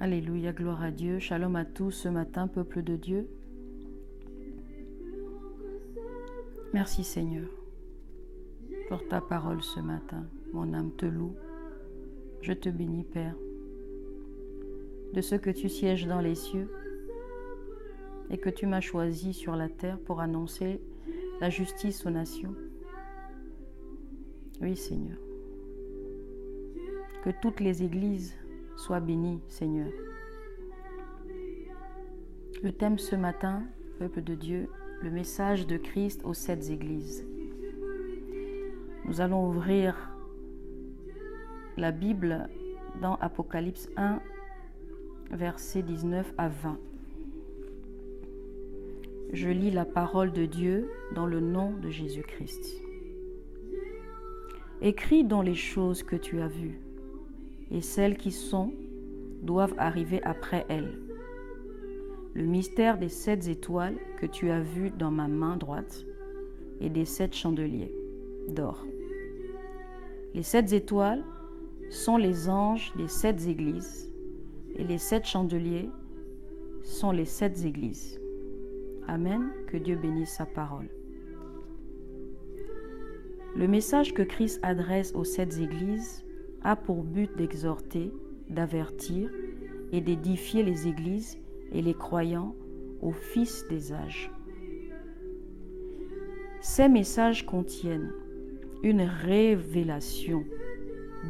Alléluia, gloire à Dieu. Shalom à tous ce matin, peuple de Dieu. Merci Seigneur pour ta parole ce matin. Mon âme te loue. Je te bénis, Père, de ce que tu sièges dans les cieux et que tu m'as choisi sur la terre pour annoncer la justice aux nations. Oui, Seigneur. Que toutes les églises soient bénies, Seigneur. Le thème ce matin, peuple de Dieu, le message de Christ aux 7 églises. Nous allons ouvrir la Bible dans Apocalypse 1, versets 19 à 20. Je lis la parole de Dieu dans le nom de Jésus-Christ. Écris dans les choses que tu as vues, et celles qui sont doivent arriver après elles. Le mystère des 7 étoiles que tu as vues dans ma main droite et des 7 chandeliers d'or. Les 7 étoiles sont les anges des 7 églises et les 7 chandeliers sont les 7 églises. Amen. Que Dieu bénisse sa parole. Le message que Christ adresse aux 7 églises a pour but d'exhorter, d'avertir et d'édifier les églises et les croyants au Fils des âges. Ces messages contiennent une révélation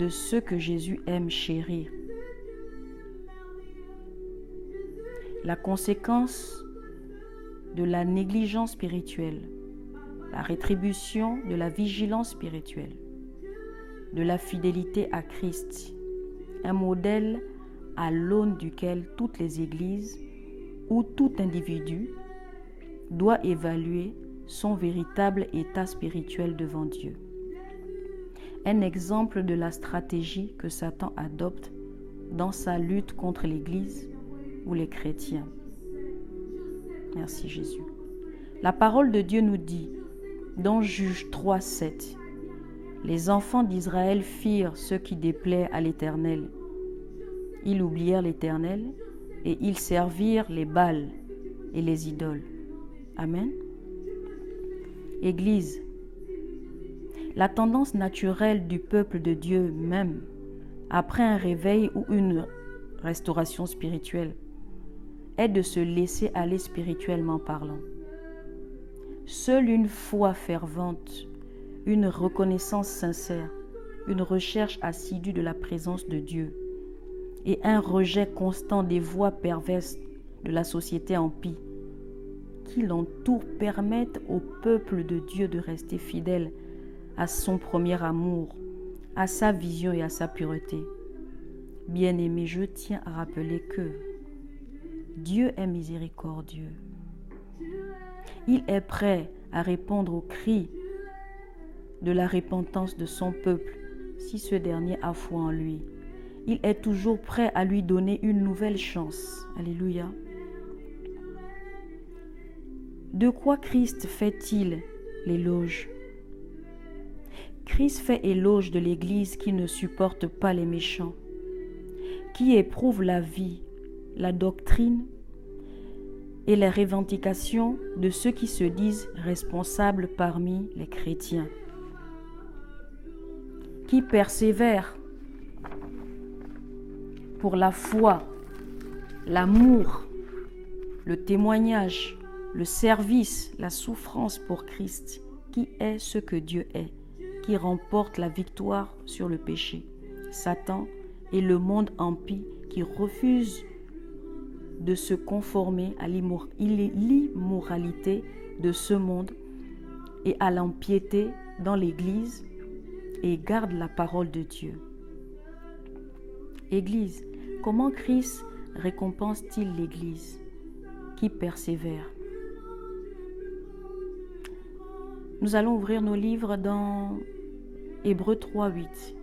de ce que Jésus aime chérir. La conséquence de la négligence spirituelle, la rétribution de la vigilance spirituelle, de la fidélité à Christ, un modèle à l'aune duquel toutes les églises ou tout individu doit évaluer son véritable état spirituel devant Dieu. Un exemple de la stratégie que Satan adopte dans sa lutte contre l'Église ou les chrétiens. Merci Jésus. La parole de Dieu nous dit, dans Juge 3, 7, « Les enfants d'Israël firent ce qui déplaît à l'Éternel. Ils oublièrent l'Éternel et ils servirent les Baals et les idoles. » Amen. Église, la tendance naturelle du peuple de Dieu même, après un réveil ou une restauration spirituelle, est de se laisser aller spirituellement parlant. Seule une foi fervente, une reconnaissance sincère, une recherche assidue de la présence de Dieu et un rejet constant des voies perverses de la société impie qui l'entoure permettent au peuple de Dieu de rester fidèle à son premier amour, à sa vision et à sa pureté. Bien-aimés, je tiens à rappeler que Dieu est miséricordieux. Il est prêt à répondre aux cris de la repentance de son peuple si ce dernier a foi en lui. Il est toujours prêt à lui donner une nouvelle chance. Alléluia. De quoi Christ fait-il l'éloge? Christ fait éloge de l'Église qui ne supporte pas les méchants, qui éprouve la vie, la doctrine et les revendications de ceux qui se disent responsables parmi les chrétiens, qui persévèrent pour la foi, l'amour, le témoignage, le service, la souffrance pour Christ, qui est ce que Dieu est, qui remporte la victoire sur le péché, Satan et le monde impie qui refuse de se conformer à l'immoralité de ce monde et à l'impiété dans l'Église et garde la parole de Dieu. Église, comment Christ récompense-t-il l'Église qui persévère? Nous allons ouvrir nos livres dans Hébreux 3, 8.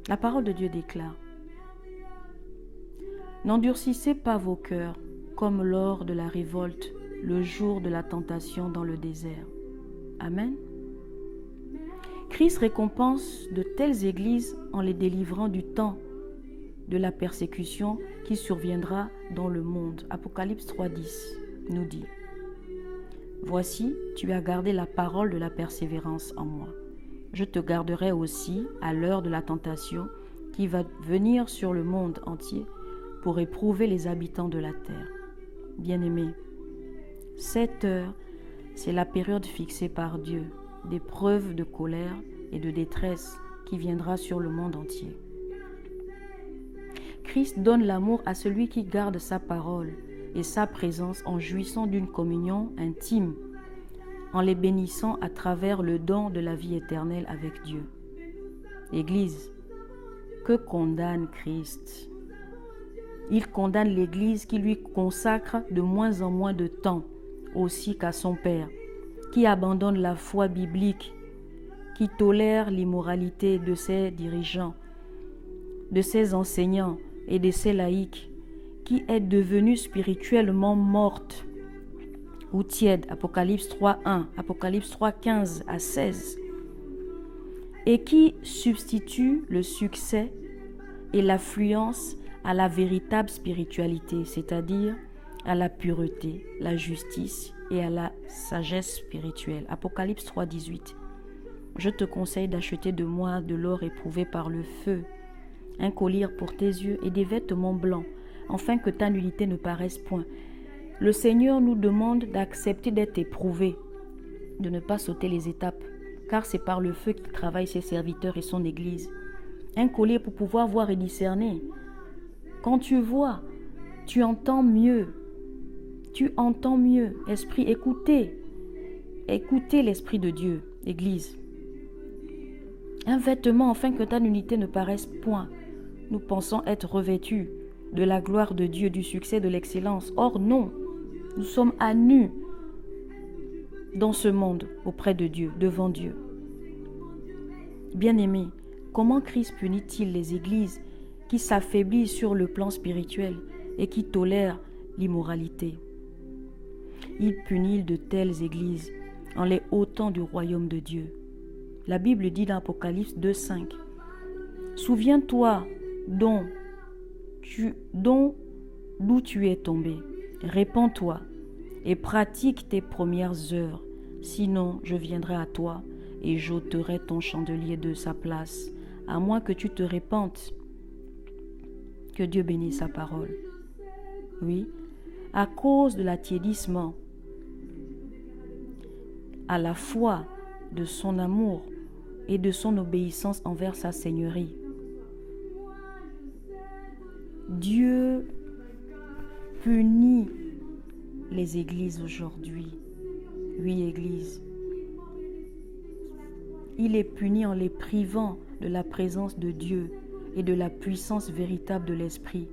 La parole de Dieu déclare: « N'endurcissez pas vos cœurs comme lors de la révolte, le jour de la tentation dans le désert. » Amen. Christ récompense de telles églises en les délivrant du temps de la persécution qui surviendra dans le monde. Apocalypse 3,10 nous dit: Voici, tu as gardé la parole de la persévérance en moi. Je te garderai aussi à l'heure de la tentation qui va venir sur le monde entier pour éprouver les habitants de la terre. Bien-aimés, cette heure, c'est la période fixée par Dieu d'épreuves de colère et de détresse qui viendra sur le monde entier. Christ donne l'amour à celui qui garde sa parole et sa présence en jouissant d'une communion intime, en les bénissant à travers le don de la vie éternelle avec Dieu. Église, que condamne Christ? Il condamne l'Église qui lui consacre de moins en moins de temps, aussi qu'à son Père, qui abandonne la foi biblique, qui tolère l'immoralité de ses dirigeants, de ses enseignants et de ses laïcs, qui est devenue spirituellement morte ou tiède, Apocalypse 3.1, Apocalypse 3.15 à 16, et qui substitue le succès et l'affluence à la véritable spiritualité, c'est-à-dire à la pureté, la justice et à la sagesse spirituelle. Apocalypse 3.18. Je te conseille d'acheter de moi de l'or éprouvé par le feu, un collier pour tes yeux et des vêtements blancs, afin que ta nullité ne paraisse point. Le Seigneur nous demande d'accepter d'être éprouvés, de ne pas sauter les étapes, car c'est par le feu qu'il travaille ses serviteurs et son Église. Un collier pour pouvoir voir et discerner. Quand tu vois, tu entends mieux. Tu entends mieux. Esprit, écoutez. Écoutez l'Esprit de Dieu, Église. Un vêtement afin que ta nullité ne paraisse point. Nous pensons être revêtus de la gloire de Dieu, du succès, de l'excellence. Or non, nous sommes à nu dans ce monde, auprès de Dieu, devant Dieu. Bien-aimés, comment Christ punit-il les églises qui s'affaiblissent sur le plan spirituel et qui tolèrent l'immoralité? Il punit de telles églises en les ôtant du royaume de Dieu. La Bible dit dans Apocalypse 2.5 « Souviens-toi d'où tu es tombé, répands-toi et pratique tes premières heures, sinon je viendrai à toi et j'ôterai ton chandelier de sa place, à moins que tu te répandes. » Que Dieu bénisse sa parole. Oui, à cause de l'attiédissement, à la fois de son amour et de son obéissance envers sa seigneurie, Dieu punit les églises aujourd'hui. Oui, Église. Il les punit en les privant de la présence de Dieu et de la puissance véritable de l'Esprit,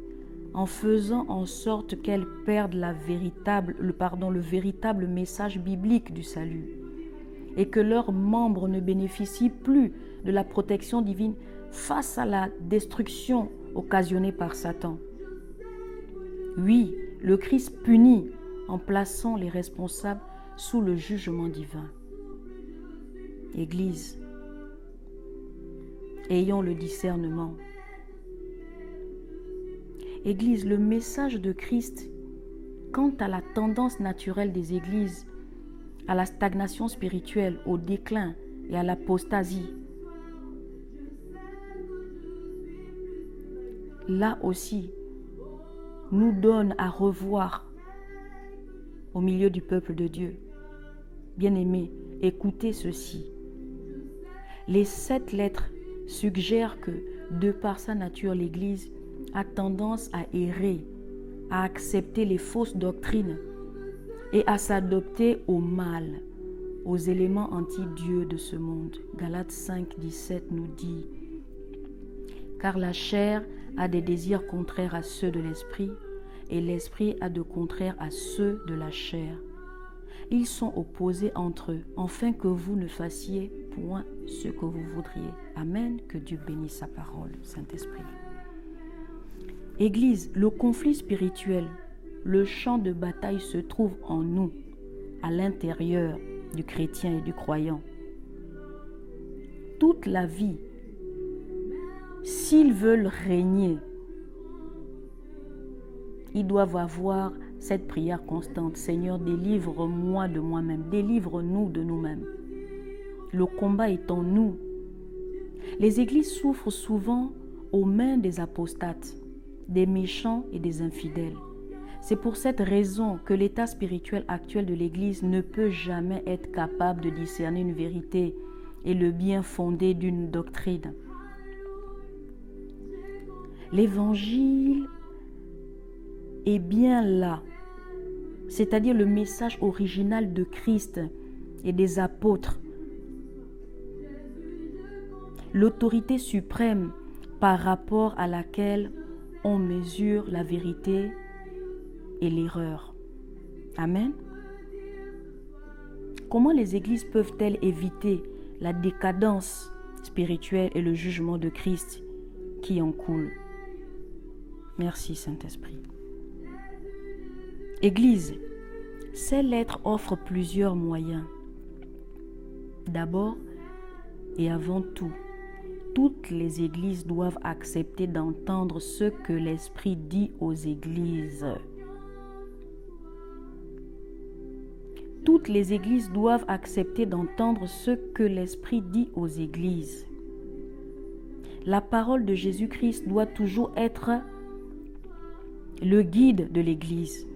en faisant en sorte qu'elles perdent le véritable message biblique du salut, et que leurs membres ne bénéficient plus de la protection divine face à la destruction occasionnée par Satan. Oui, le Christ punit en plaçant les responsables sous le jugement divin. Église, ayons le discernement. Église, le message de Christ quant à la tendance naturelle des églises, à la stagnation spirituelle, au déclin et à l'apostasie, là aussi, nous donne à revoir au milieu du peuple de Dieu. Bien-aimés, écoutez ceci. Les 7 lettres suggèrent que, de par sa nature, l'Église a tendance à errer, à accepter les fausses doctrines et à s'adopter au mal, aux éléments anti-Dieu de ce monde. Galates 5, 17 nous dit « Car la chair a des désirs contraires à ceux de l'esprit, et l'esprit a de contraires à ceux de la chair. Ils sont opposés entre eux, afin que vous ne fassiez point ce que vous voudriez. » Amen. Que Dieu bénisse sa parole, Saint-Esprit. Église, le conflit spirituel, le champ de bataille se trouve en nous, à l'intérieur du chrétien et du croyant. Toute la vie, s'ils veulent régner, Ils doivent avoir cette prière constante. Seigneur, délivre-moi de moi-même. Délivre-nous de nous-mêmes. Le combat est en nous. Les églises souffrent souvent aux mains des apostates, des méchants et des infidèles. C'est pour cette raison que l'état spirituel actuel de l'Église ne peut jamais être capable de discerner une vérité et le bien fondé d'une doctrine. L'Évangile est bien là, c'est-à-dire le message original de Christ et des apôtres. L'autorité suprême par rapport à laquelle on mesure la vérité et l'erreur. Amen. Comment les églises peuvent-elles éviter la décadence spirituelle et le jugement de Christ qui en coule? Merci Saint-Esprit. Église, ces lettres offrent plusieurs moyens. D'abord et avant tout, toutes les églises doivent accepter d'entendre ce que l'Esprit dit aux églises. Toutes les églises doivent accepter d'entendre ce que l'Esprit dit aux églises. La parole de Jésus-Christ doit toujours être le guide de l'Église.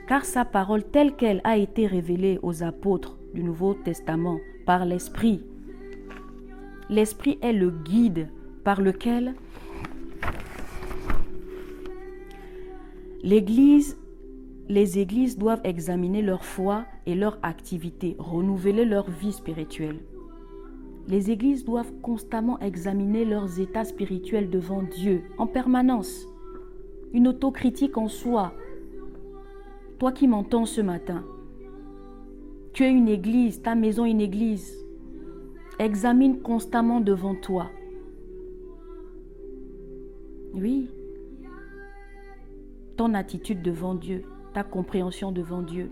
Car sa parole telle qu'elle a été révélée aux apôtres du Nouveau Testament par l'Esprit, l'Esprit est le guide par lequel les églises doivent examiner leur foi et leur activité, renouveler leur vie spirituelle. Les églises doivent constamment examiner leurs états spirituels devant Dieu en permanence. Une autocritique en soi. Toi qui m'entends ce matin, tu es une église, ta maison est une église. Examine constamment devant toi. Oui. Ton attitude devant Dieu, ta compréhension devant Dieu.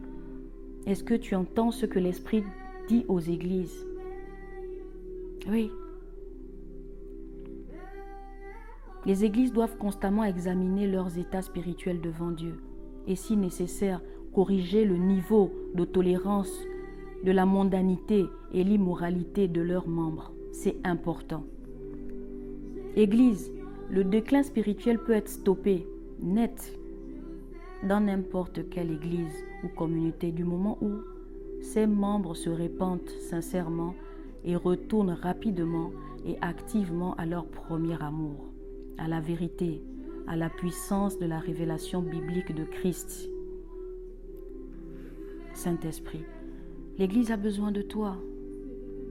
Est-ce que tu entends ce que l'Esprit dit aux églises? Oui. Les églises doivent constamment examiner leurs états spirituels devant Dieu et, si nécessaire, corriger le niveau de tolérance de la mondanité et l'immoralité de leurs membres. C'est important. Église, le déclin spirituel peut être stoppé, net, dans n'importe quelle église ou communauté du moment où ses membres se répandent sincèrement et retournent rapidement et activement à leur premier amour, à la vérité, à la puissance de la révélation biblique de Christ. Saint-Esprit, l'Église a besoin de toi.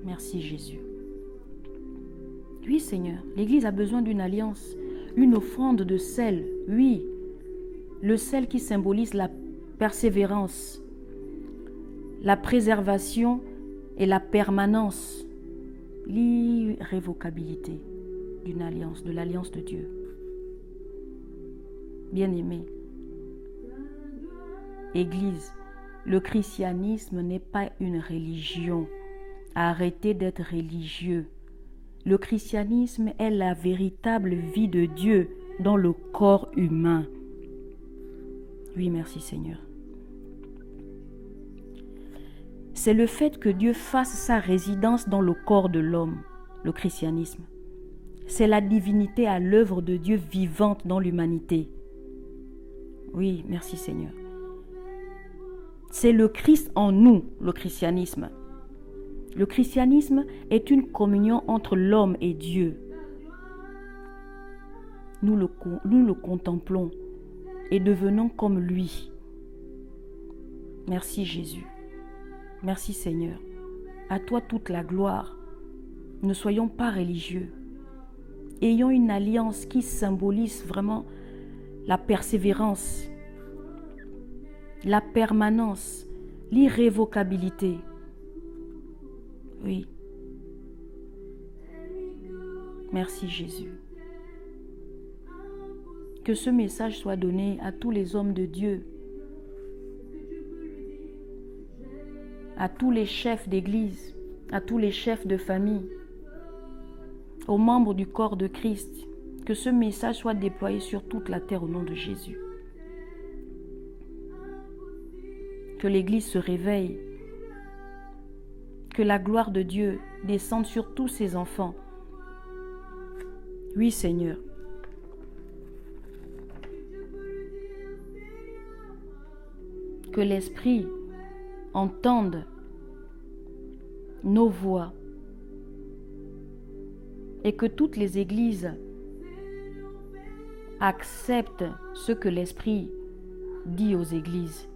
Merci Jésus. Oui Seigneur, l'Église a besoin d'une alliance, une offrande de sel, oui, le sel qui symbolise la persévérance, la préservation et la permanence, l'irrévocabilité d'une alliance, de l'alliance de Dieu. Bien-aimés, Église, le christianisme n'est pas une religion. Arrêtez d'être religieux. Le christianisme est la véritable vie de Dieu dans le corps humain. Oui, merci Seigneur. C'est le fait que Dieu fasse sa résidence dans le corps de l'homme, le christianisme. C'est la divinité à l'œuvre de Dieu vivante dans l'humanité. Oui, merci Seigneur. C'est le Christ en nous, le christianisme. Le christianisme est une communion entre l'homme et Dieu. Nous le contemplons et devenons comme lui. Merci Jésus. Merci Seigneur. À toi toute la gloire. Ne soyons pas religieux. Ayons une alliance qui symbolise vraiment la persévérance, la permanence, l'irrévocabilité. Oui. Merci Jésus. Que ce message soit donné à tous les hommes de Dieu, à tous les chefs d'église, à tous les chefs de famille, aux membres du corps de Christ. Que ce message soit déployé sur toute la terre au nom de Jésus. Que l'Église se réveille. Que la gloire de Dieu descende sur tous ses enfants. Oui, Seigneur. Que l'Esprit entende nos voix et que toutes les églises acceptent ce que l'Esprit dit aux églises.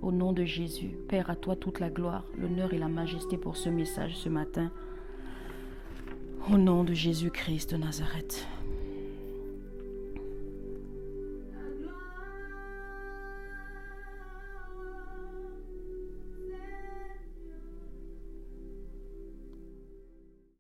Au nom de Jésus, Père, à toi toute la gloire, l'honneur et la majesté pour ce message ce matin. Au nom de Jésus-Christ de Nazareth.